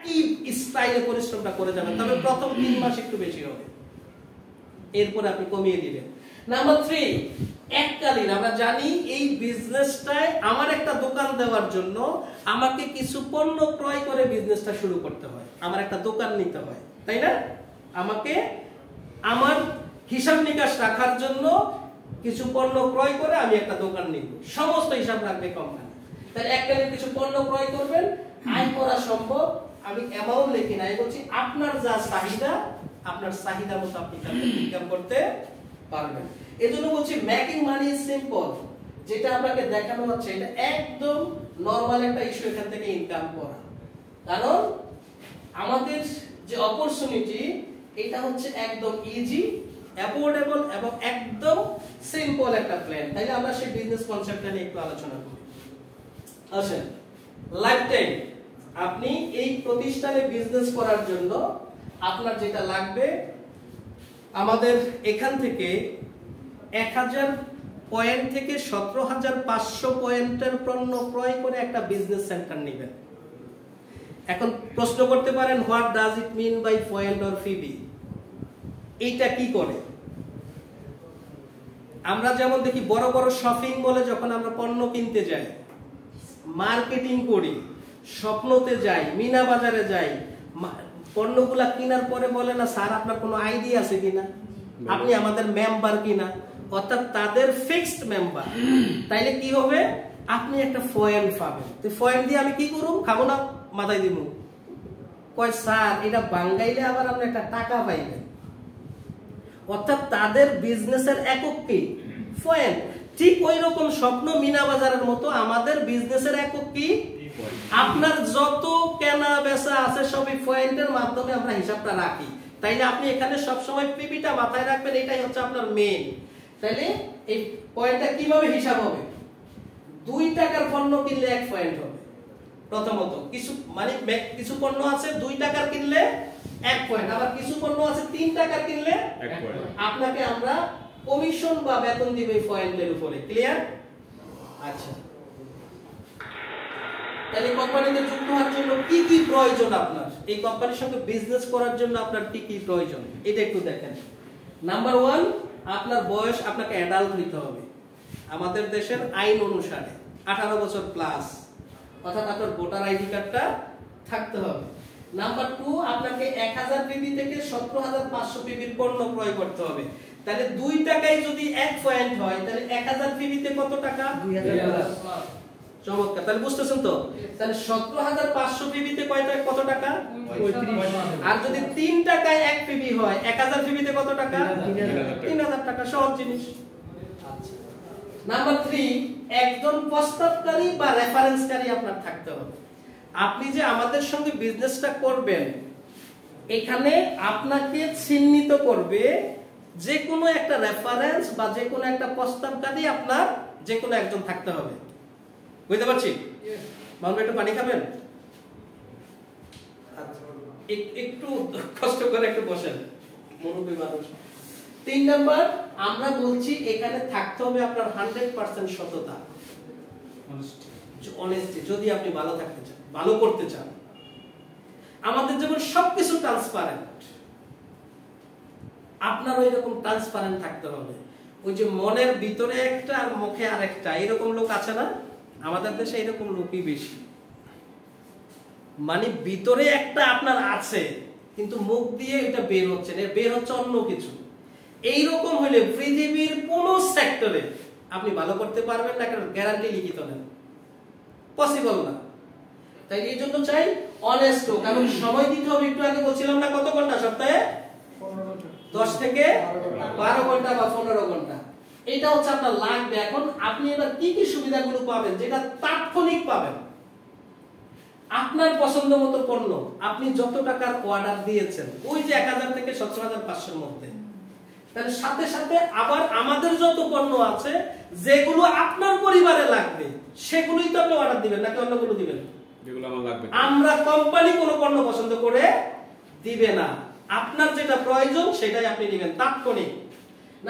কি স্টাইলে পরিশ্রমটা করে যাবেন, তবে প্রথম 3 মাস একটু বেশি হবে, এরপর আপনি কমিয়ে দিবেন। নাম্বার 3, এককালীন আমরা জানি এই বিজনেসটায় আমার একটা দোকান দেওয়ার জন্য আমাকে কিছু পণ্য ক্রয় করে বিজনেসটা শুরু করতে হয়, আমার একটা দোকান নিতে হয়, তাই না? আমাকে আমার হিসাব নিকাশ রাখার জন্য কিছু পণ্য ক্রয় করে আমি একটা দোকান নিব, সমস্ত হিসাব রাখবে কোম্পানি। তাহলে এককালীন কিছু পণ্য ক্রয় করবেন, আয় করা সম্ভব। আমি অ্যামাউন্ট লিখি না, বলছি আপনার যা চাহিদা, আপনার চাহিদা মতো আপনি ইনকাম করতে পারবেন। এজন্য বলছি মেকিং মানি ইজ সিম্পল, যেটা আপনাকে দেখানো হচ্ছে এটা একদম নরমাল একটা ইস্যু, এখান থেকে ইনকাম করা। কারণ আমাদের যে অপরচুনিটি এটা হচ্ছে একদম ইজি, অ্যাফোর্ডেবল এবং একদম সিম্পল একটা প্ল্যান। তাইলে আমরা সেই বিজনেস কনসেপ্টটা নিয়ে একটু আলোচনা করি। আসেন, লাইফ টাইম আপনি এই প্রতিষ্ঠানে বিজনেস করার জন্য আপনার যেটা লাগবে, আমাদের এখান থেকে 1000 পয়েন্ট থেকে 17500 পয়েন্টের পণ্য ক্রয় করে একটা বিজনেস সেন্টার নেবেন। এখন প্রশ্ন করতে পারেন, what does it mean by point or ফিবি? এইটা কি করে? আমরা যেমন দেখি বড় বড় শপিং মলে যখন আমরা পণ্য কিনতে যাই, মার্কেটিং করি, স্বপ্নতে যাই, মিনা বাজারে যাই, পণ্যগুলা কেনার পরে বলে না স্যার আপনার কোনো আইডিয়া আছে কিনা, আপনি আমাদের মেম্বার কিনা, অর্থাৎ তাদের ফিক্সড মেম্বার। তাইলে কি হবে, আপনি একটা পয়েন্ট পাবেন। তো পয়েন্ট দিয়ে আমি কি করব, খাবো না মাথায় দিব, কয় স্যার এটা বাঙ্গাইলে আবার আপনি একটা টাকা পাইবেন। অর্থাৎ তাদের বিজনেসের একক কি, পয়েন্ট। ঠিক ওই রকম স্বপ্ন মিনা বাজারের মতো আমাদের বিজনেসের একক কি, আপনার যত কেনা বেচা আছে সবই পয়েন্টের মাধ্যমে আমরা হিসাবটা রাখি। তাইলে আপনি এখানে সব সময় পিপিটা মাথায় রাখবেন, এটাই হচ্ছে আপনার মেইন। তাইলে এই পয়েন্টটা কিভাবে হিসাব হবে? 2 টাকার পণ্য কিনলে 1 পয়েন্ট হবে। প্রথমত কিছু মানে কিছু পণ্য আছে 2 টাকার কিনলে 1 পয়েন্ট, আবার কিছু পণ্য আছে 3 টাকার কিনলে 1 পয়েন্ট। আপনাকে আমরা কমিশন বা বেতন দিব এই পয়েন্টের উপরে। ক্লিয়ার? আচ্ছা, তাহলে কোম্পানিতে যুক্ত হওয়ার জন্য কি কি প্রয়োজন, আপনার এই কোম্পানির সঙ্গে বিজনেস করার জন্য আপনার কি কি প্রয়োজন এটা একটু দেখেন। নাম্বার 1, আপনার বয়স, আপনাকে অ্যাডাল্ট হতে হবে আমাদের দেশের আইন অনুসারে, 18 বছর প্লাস, অর্থাৎ আপনার ভোটার আইডি কার্ডটা থাকতে হবে। নাম্বার 2, আপনাকে 1000 পিবি থেকে 17500 পিবির পণ্য ক্রয় করতে হবে। তাহলে 2 টাকায় যদি 1 পয়েন্ট হয়, তাহলে 1000 পিবিতে কত টাকা? 2000। চমৎকার, তাহলে বুঝতেছেন তো? তাহলে 17500 পিবিতে কত টাকা? 35। আর যদি 3 টাকায় 1 পিবি হয়, 1000 পিবিতে কত টাকা? 3000 টাকা। সহজ জিনিস। আচ্ছা, নাম্বার 3, একজন প্রস্তাবকারী বা রেফারেন্সকারী আপনার থাকতে হবে। আপনি যে আমাদের সঙ্গে বিজনেসটা করবেন, এখানে আপনাকে চিহ্নিত করবে যে কোনো একটা রেফারেন্স বা যে কোনো একটা প্রস্তাবকারী আপনার যে কোনো একজন থাকতে হবে। বুঝতে পারছি? মামু একটু পানি খাবেন? একটু কষ্ট করে একটু বসেন, মুরব্বী মানুষ। 3 নাম্বার, আমরা বলছি এখানে থাকতে হবে আপনার 100% সততা, অনেস্টি। যদি আপনি ভালো থাকতে চান, ভালো করতে চান, আমাদের যেমন সবকিছু ট্রান্সপারেন্ট, আপনার ওই রকম ট্রান্সপারেন্ট থাকতে হবে। ওই যে মনের ভিতরে একটা আর মুখে আরেকটা, এরকম লোক আছে না আমাদের দেশে? এরকম লোকই বেশি। মানে ভিতরে একটা আপনার আছে, কিন্তু মুখ দিয়ে এটা বের হচ্ছে না, বের হচ্ছে অন্য কিছু। এইরকম হলে পৃথিবীর কোন সেক্টরে আপনি ভালো করতে পারবেন না, কারণ গ্যারান্টি লিখিত নেন, পসিবল না। তাই এই জন্য চাই অনেস্ট হোক, এবং সময় দিতে হবে। একটু আগে বলছিলাম না, কত ঘন্টা? সপ্তাহে 10 থেকে 12 ঘন্টা বা 15 ঘন্টা। এটা হচ্ছে আপনার লাগবে। এখন আপনি এবার কি কি সুবিধাগুলো পাবেন, যেটা তাৎক্ষণিক পাবেন? আপনার পছন্দ মতো পণ্য, আপনি যত টাকার অর্ডার দিয়েছেন, ওই যে 1000 থেকে 17500 এর মধ্যে, তাহলে সাথে সাথে আবার আমাদের যত পণ্য আছে যেগুলো আপনার পরিবারে লাগবে, সেগুলোই তো আপনি অর্ডার দিবেন, নাকি অন্যগুলো দিবেন? যেগুলো আমার লাগবে। আমরা কোম্পানি কোনো পণ্য পছন্দ করে দিবে না, আপনার যেটা প্রয়োজন সেটাই আপনি নেবেন তাৎক্ষণিক।